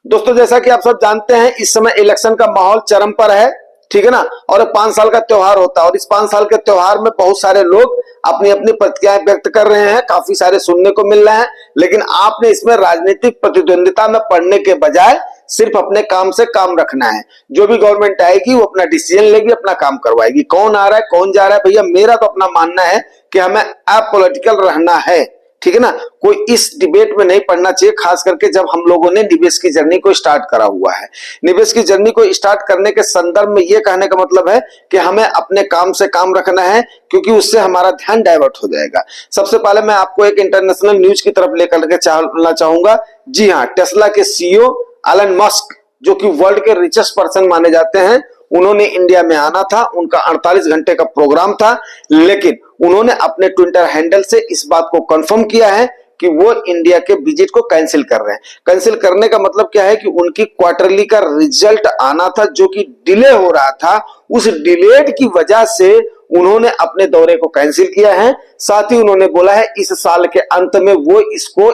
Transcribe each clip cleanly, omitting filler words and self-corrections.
दोस्तों जैसा कि आप सब जानते हैं इस समय इलेक्शन का माहौल चरम पर है, ठीक है ना। और 5 साल का त्योहार होता है और इस 5 साल के त्योहार में बहुत सारे लोग अपनी अपनी प्रतिक्रियाएं व्यक्त कर रहे हैं, काफी सारे सुनने को मिल रहे हैं। लेकिन आपने इसमें राजनीतिक प्रतिद्वंदिता में पड़ने के बजाय सिर्फ अपने काम से काम रखना है। जो भी गवर्नमेंट आएगी वो अपना डिसीजन लेगी, अपना काम करवाएगी। कौन आ रहा है कौन जा रहा है, भैया मेरा तो अपना मानना है कि हमें अपॉलिटिकल रहना है, ठीक है ना। कोई इस डिबेट में नहीं पढ़ना चाहिए, खास करके जब हम लोगों ने निवेश की जर्नी को स्टार्ट करा हुआ है। निवेश की जर्नी को स्टार्ट करने के संदर्भ में यह कहने का मतलब है कि हमें अपने काम से काम रखना है, क्योंकि उससे हमारा ध्यान डाइवर्ट हो जाएगा। सबसे पहले मैं आपको एक इंटरनेशनल न्यूज की तरफ लेकर के चलना चाहूंगा। जी हाँ, टेस्ला के सीईओ एलन मस्क, जो कि वर्ल्ड के रिचेस्ट पर्सन माने जाते हैं, उन्होंने इंडिया में आना था। उनका 48 घंटे का प्रोग्राम था, लेकिन उन्होंने अपने ट्विटर हैंडल से इस बात को कंफर्म किया है कि वो इंडिया के विजिट को कैंसिल कर रहे हैं। कैंसिल करने का मतलब क्या है कि उनकी क्वार्टरली का रिजल्ट आना था, जो कि डिले हो रहा था। उस डिलेड की वजह से उन्होंने अपने दौरे को कैंसिल किया है। साथ ही उन्होंने बोला है इस साल के अंत में वो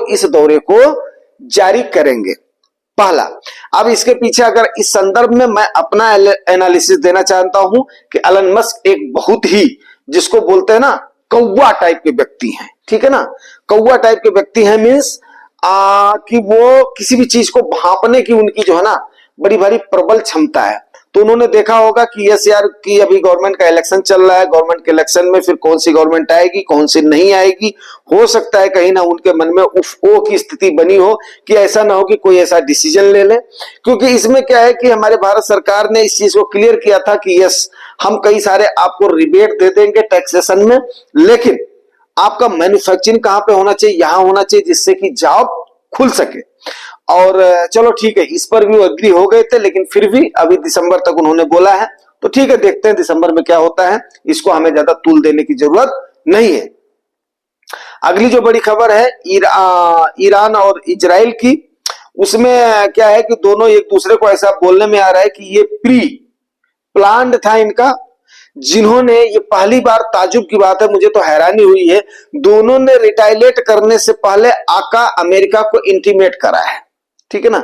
इस दौरे को जारी करेंगे। पहला, अब इसके पीछे अगर इस संदर्भ में मैं अपना एनालिसिस देना चाहता हूं कि एलन मस्क एक बहुत ही, जिसको बोलते हैं ना, कौवा टाइप के व्यक्ति हैं, ठीक है ना। कौवा टाइप के व्यक्ति हैं मींस कि वो किसी भी चीज को भांपने की उनकी जो है ना बड़ी भारी प्रबल क्षमता है। तो उन्होंने देखा होगा कि यस यार कि अभी गवर्नमेंट का इलेक्शन चल रहा है, गवर्नमेंट के इलेक्शन में फिर कौन सी गवर्नमेंट आएगी कौन सी नहीं आएगी। हो सकता है कहीं ना उनके मन में उफ ओ की स्थिति बनी हो कि ऐसा ना हो कि कोई ऐसा डिसीजन ले ले। क्योंकि इसमें क्या है कि हमारे भारत सरकार ने इस चीज को क्लियर किया था कि यस हम कई सारे आपको रिबेट दे देंगे टैक्सेशन में, लेकिन आपका मैन्युफैक्चरिंग कहां पे होना चाहिए, यहां होना चाहिए, जिससे कि जॉब खुल सके। और चलो ठीक है, इस पर भी वो एग्री हो गए थे, लेकिन फिर भी अभी दिसंबर तक उन्होंने बोला है। तो ठीक है, देखते हैं दिसंबर में क्या होता है। इसको हमें ज्यादा तूल देने की जरूरत नहीं है। अगली जो बड़ी खबर है ईरान और इजराइल की, उसमें क्या है कि दोनों एक दूसरे को ऐसा बोलने में आ रहा है कि ये प्री प्लान्ड था इनका। जिन्होंने, ये पहली बार, ताजुब की बात है, मुझे तो हैरानी हुई है, दोनों ने रिटाइलेट करने से पहले आका अमेरिका को इंटीमेट करा है, ठीक है ना।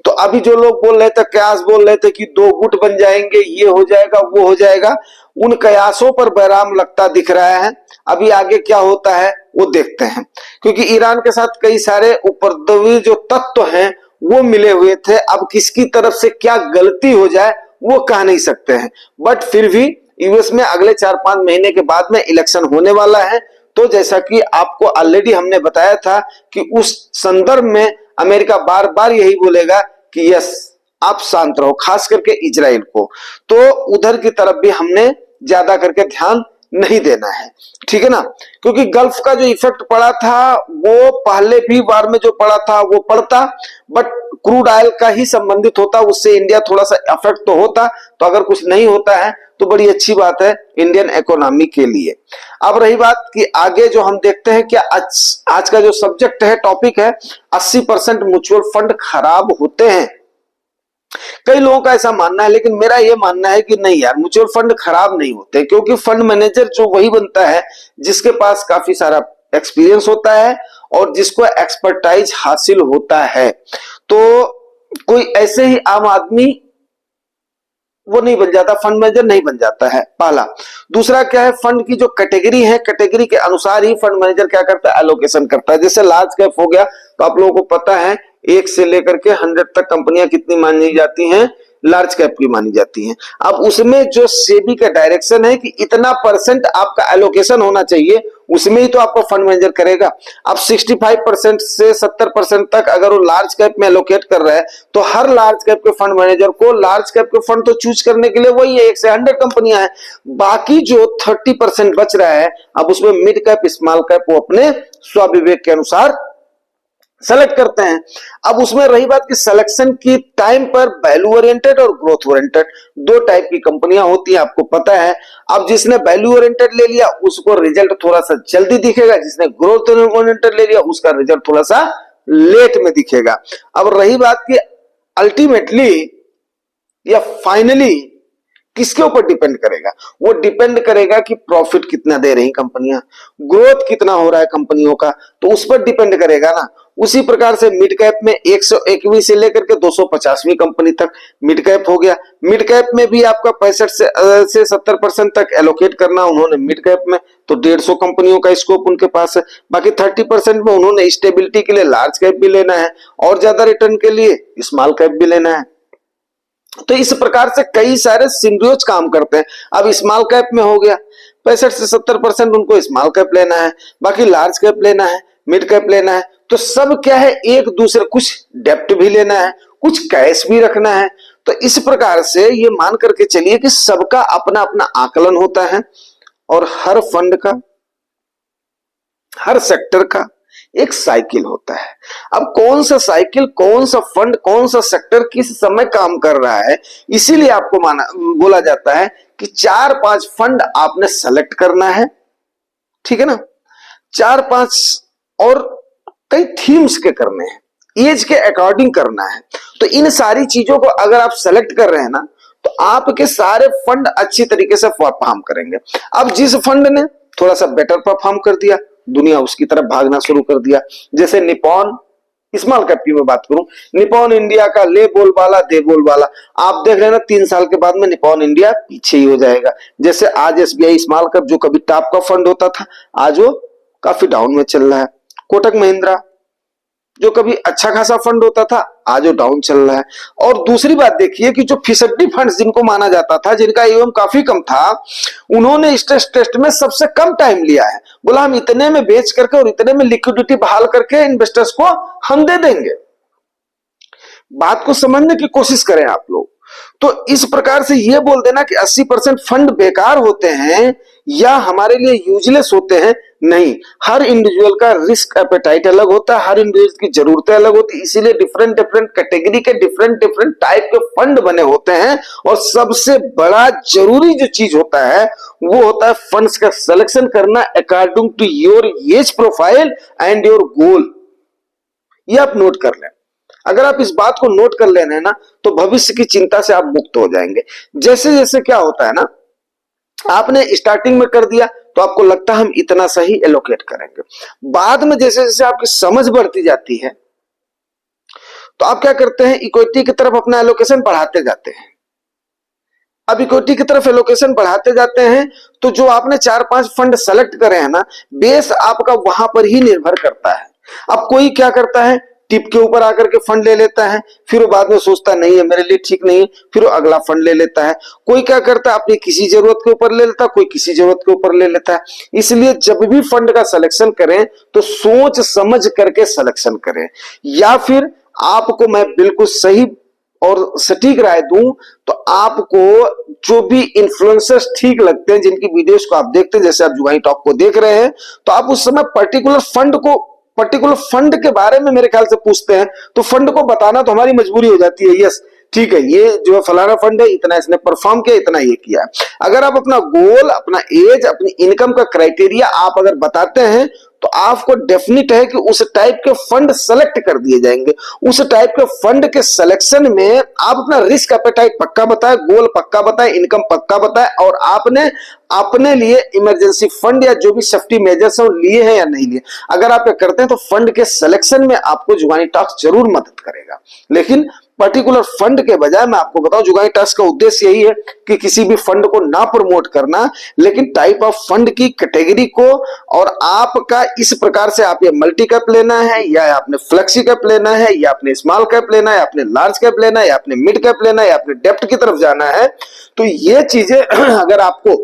तो अभी जो लोग बोल रहे थे, कयास बोल रहे थे कि 2 गुट बन जाएंगे, ये हो जाएगा वो हो जाएगा, उन कयासों पर बैराम लगता दिख रहा है। अभी आगे क्या होता है वो देखते हैं, क्योंकि ईरान के साथ कई सारे उपद्रवी जो तत्व हैं वो मिले हुए थे। अब किसकी तरफ से क्या गलती हो जाए वो कह नहीं सकते हैं, बट फिर भी यूएस में अगले 4-5 महीने के बाद में इलेक्शन होने वाला है। तो जैसा कि आपको ऑलरेडी हमने बताया था कि उस संदर्भ में अमेरिका बार बार यही बोलेगा कि यस आप शांत रहो, खास करके इजराइल को। तो उधर की तरफ भी हमने ज्यादा करके ध्यान नहीं देना है, ठीक है ना। क्योंकि गल्फ का जो इफेक्ट पड़ा था वो पहले भी बार में जो पड़ा था वो पड़ता, बट क्रूड ऑयल का ही संबंधित होता, उससे इंडिया थोड़ा सा इफेक्ट तो होता। तो अगर कुछ नहीं होता है तो बड़ी अच्छी बात है इंडियन इकोनॉमी के लिए। अब रही बात कि आगे जो हम देखते हैं क्या आज का जो सब्जेक्ट है, टॉपिक है, 80% म्यूचुअल फंड खराब होते हैं। कई लोगों का ऐसा मानना है, लेकिन मेरा यह मानना है कि नहीं यार, म्यूचुअल फंड खराब नहीं होते, क्योंकि फंड मैनेजर जो वही बनता है जिसके पास काफी सारा एक्सपीरियंस होता है और जिसको एक्सपर्टाइज हासिल होता है। तो कोई ऐसे ही आम आदमी वो नहीं बन जाता, फंड मैनेजर नहीं बन जाता है, पहला। दूसरा क्या है, फंड की जो कैटेगरी है, कैटेगरी के अनुसार ही फंड मैनेजर क्या करता है, एलोकेशन करता है। जैसे लार्ज कैप हो गया तो आप लोगों को पता है 1 से लेकर के 100 तक कंपनियां कितनी मानी जाती हैं, लार्ज कैप की मानी जाती हैं। अब उसमें जो सेबी का डायरेक्शन है कि इतना % आपका एलोकेशन होना चाहिए, उसमें ही तो आपको फंड मैनेजर करेगा। अब 65% से 70% तक अगर वो लार्ज कैप में एलोकेट कर रहा है, तो हर लार्ज कैप के फंड मैनेजर को लार्ज कैप के फंड तो चूज करने के लिए वही है, 1 से 100 कंपनियां हैं। बाकी जो 30% बच रहा है, अब उसमें मिड कैप स्मॉल कैप वो अपने स्वविवेक के अनुसार सेलेक्ट करते हैं। अब उसमें रही बात कि सिलेक्शन की टाइम पर वैल्यू ओरिएंटेड और ग्रोथ ओरिएंटेड 2 टाइप की कंपनियां होती हैं, आपको पता है। अब जिसने वैल्यू ओरिएंटेड ले लिया उसको रिजल्ट थोड़ा सा जल्दी दिखेगा, जिसने ग्रोथ ओरिएंटेड ले लिया उसका रिजल्ट थोड़ा सा लेट में दिखेगा। अब रही बात कि अल्टीमेटली या फाइनली किसके ऊपर डिपेंड करेगा, वो डिपेंड करेगा कि प्रॉफिट कितना दे रही कंपनियां, ग्रोथ कितना हो रहा है कंपनियों का, तो उस पर डिपेंड करेगा ना। उसी प्रकार से मिड कैप में 121वीं से लेकर के 250वीं कंपनी तक मिड कैप हो गया। मिड कैप में भी आपका 65 से 70% तक एलोकेट करना उन्होंने मिड कैप में, तो 150 कंपनियों का स्कोप उनके पास है। बाकी 30% में उन्होंने स्टेबिलिटी के लिए लार्ज कैप भी लेना है और ज्यादा रिटर्न के लिए स्मॉल कैप भी लेना है। तो इस प्रकार से कई सारे सिंड्रोज काम करते हैं। अब स्मॉल कैप में हो गया 65 से 70% उनको स्मॉल कैप लेना है, बाकी लार्ज कैप लेना है, मिड कैप लेना है। तो सब क्या है, एक दूसरे, कुछ डेप्ट भी लेना है, कुछ कैश भी रखना है। तो इस प्रकार से ये मान करके चलिए कि सबका अपना अपना आकलन होता है और हर फंड का, हर सेक्टर का एक साइकिल होता है। अब कौन सा साइकिल, कौन सा फंड, कौन सा सेक्टर किस समय काम कर रहा है, इसीलिए आपको बोला जाता है कि 4-5 फंड आपने सेलेक्ट करना है, ठीक है ना। 4-5 और कई थीम्स के करने हैं, एज के अकॉर्डिंग करना है। तो इन सारी चीजों को अगर आप सेलेक्ट कर रहे हैं ना, तो आपके सारे फंड अच्छी तरीके से परफॉर्म करेंगे। अब जिस फंड ने थोड़ा सा बेटर परफॉर्म कर दिया, दुनिया उसकी तरफ भागना शुरू कर दिया। जैसे निपॉन, स्मॉल कैप की मैं बात करूं, निपॉन इंडिया का ले बोलबाला दे बोलबाला, आप देख रहे हैं ना 3 साल के बाद में निपॉन इंडिया पीछे ही हो जाएगा। जैसे आज एसबीआई स्मॉल कैप जो कभी टॉप का फंड होता था, आज वो काफी डाउन में चल रहा है। कोटक महिंद्रा जो कभी अच्छा खासा फंड होता था, आज वो डाउन चल रहा है। और दूसरी बात देखिए कि जो फिसड्डी फंड्स जिनको माना जाता था, जिनका ईएम काफी कम था, उन्होंने स्ट्रेस टेस्ट में सबसे कम टाइम लिया है। बोला हम इतने में बेच करके और इतने में लिक्विडिटी बहाल करके इन्वेस्टर्स को हम दे देंगे। बात को समझने की कोशिश करें आप लोग। तो इस प्रकार से ये बोल देना कि 80% फंड बेकार होते हैं या हमारे लिए यूजलेस होते हैं, नहीं। हर इंडिविजुअल का रिस्क एपेटाइट अलग होता है, हर इंडिविजुअल की जरूरतें अलग होती है, इसीलिए डिफरेंट डिफरेंट कैटेगरी के डिफरेंट डिफरेंट टाइप के फंड बने होते हैं। और सबसे बड़ा जरूरी जो चीज होता है वो होता है फंड्स का सिलेक्शन करना according to your age profile and your goal. ये आप नोट कर लें। अगर आप इस बात को नोट कर लेना है ना, तो भविष्य की चिंता से आप मुक्त हो जाएंगे। जैसे जैसे क्या होता है ना, आपने स्टार्टिंग में कर दिया तो आपको लगता है हम इतना सही एलोकेट करेंगे। बाद में जैसे जैसे आपकी समझ बढ़ती जाती है, तो आप क्या करते हैं, इक्विटी की तरफ अपना एलोकेशन बढ़ाते जाते हैं। अब इक्विटी की तरफ एलोकेशन बढ़ाते जाते हैं तो जो आपने 4-5 फंड सेलेक्ट करे हैं ना, बेस आपका वहां पर ही निर्भर करता है। अब कोई क्या करता है, टिप के ऊपर आकर के फंड ले लेता है, फिर वो बाद में सोचता नहीं है मेरे लिए ठीक नहीं है, फिर वो अगला फंड ले लेता है। कोई क्या करता है, अपनी किसी जरूरत के ऊपर ले लेता है, कोई किसी जरूरत के ऊपर ले लेता है। इसलिए जब भी फंड का सिलेक्शन करें तो सोच समझ करके सिलेक्शन करें। या फिर आपको मैं बिल्कुल सही और सटीक राय दूं तो आपको जो भी इन्फ्लुएंसर्स ठीक लगते हैं, जिनकी वीडियोस को आप देखते हैं, जैसे आप जुगानी टॉक को देख रहे हैं, तो आप उस समय पर्टिकुलर फंड के बारे में मेरे ख्याल से पूछते हैं, तो फंड को बताना तो हमारी मजबूरी हो जाती है। यस ठीक है, ये जो है फलाना फंड है, इतना इसने परफॉर्म किया, इतना ये किया। अगर आप अपना गोल, अपना एज, अपनी इनकम का क्राइटेरिया आप अगर बताते हैं तो आपको डेफिनेट है कि उस टाइप के फंड सेलेक्ट कर दिए जाएंगे। उस टाइप के फंड के सिलेक्शन में आप अपना रिस्क एपेटाइट पक्का बताएं, गोल पक्का बताएं, इनकम पक्का बताएं, और आपने अपने लिए इमरजेंसी फंड या जो भी सेफ्टी मेजर्स हैं लिए हैं या नहीं लिए। अगर आप ये करते हैं तो फंड के सिलेक्शन में आपको जुगानी टॉक्स जरूर मदद करेगा। लेकिन पर्टिकुलर फंड के बजाय मैं आपको बताऊं, जुगानी टॉक्स का उद्देश्य यही है कि किसी भी फंड को ना प्रमोट करना, लेकिन टाइप ऑफ फंड की कैटेगरी को, और आपका इस प्रकार से आप ये मल्टी कैप लेना है या आपने फ्लेक्सी कैप लेना है या आपने स्मॉल कैप लेना है, आपने लार्ज कैप लेना है या आपने मिड कैप लेना है या आपने डेप्ट की तरफ जाना है, तो ये चीजें अगर आपको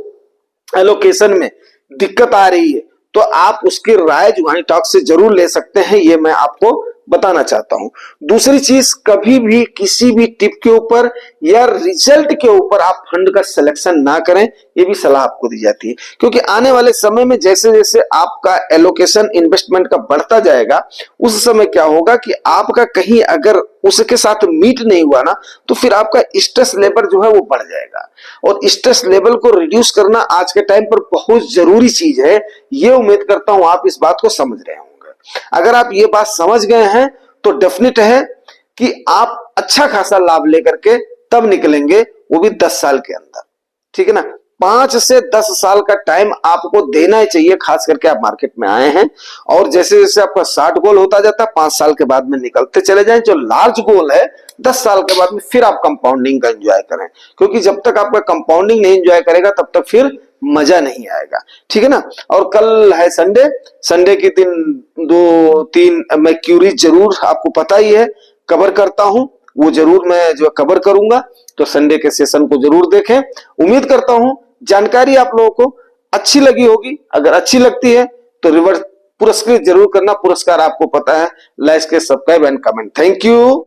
एलोकेशन में दिक्कत आ रही है तो आप उसकी राय जुगानी टॉक से जरूर ले सकते हैं। ये मैं आपको बताना चाहता हूं। दूसरी चीज, कभी भी किसी भी टिप के ऊपर या रिजल्ट के ऊपर आप फंड का सिलेक्शन ना करें, ये भी सलाह आपको दी जाती है। क्योंकि आने वाले समय में जैसे जैसे आपका एलोकेशन इन्वेस्टमेंट का बढ़ता जाएगा, उस समय क्या होगा कि आपका कहीं अगर उसके साथ मीट नहीं हुआ ना, तो फिर आपका स्ट्रेस लेवल जो है वो बढ़ जाएगा। और स्ट्रेस लेवल को रिड्यूस करना आज के टाइम पर बहुत जरूरी चीज है। ये उम्मीद करता हूं आप इस बात को समझ रहे होंगे। अगर आप ये बात समझ गए हैं तो डेफिनेट है कि आप अच्छा खासा लाभ लेकर के तब निकलेंगे, वो भी 10 साल के अंदर। ठीक है ना। 5 से 10 साल का टाइम आपको देना ही चाहिए, खास करके आप मार्केट में आए हैं। और जैसे जैसे आपका 60 गोल होता जाता है, 5 साल के बाद में निकलते चले जाएं। जो लार्ज गोल है 10 साल के बाद में फिर आप कंपाउंडिंग का एंजॉय करें, क्योंकि जब तक आपका कंपाउंडिंग नहीं एंजॉय करेगा तब तक फिर मजा नहीं आएगा, ठीक है ना। और कल है संडे, संडे के दिन 2-3 मैं क्यूरी जरूर, आपको पता ही है, कवर करता हूं, वो जरूर मैं जो कवर करूंगा। तो संडे के सेशन को जरूर देखें। उम्मीद करता हूं जानकारी आप लोगों को अच्छी लगी होगी। अगर अच्छी लगती है तो रिवर्स पुरस्कृत जरूर करना, पुरस्कार आपको पता है, like subscribe and comment. Thank you.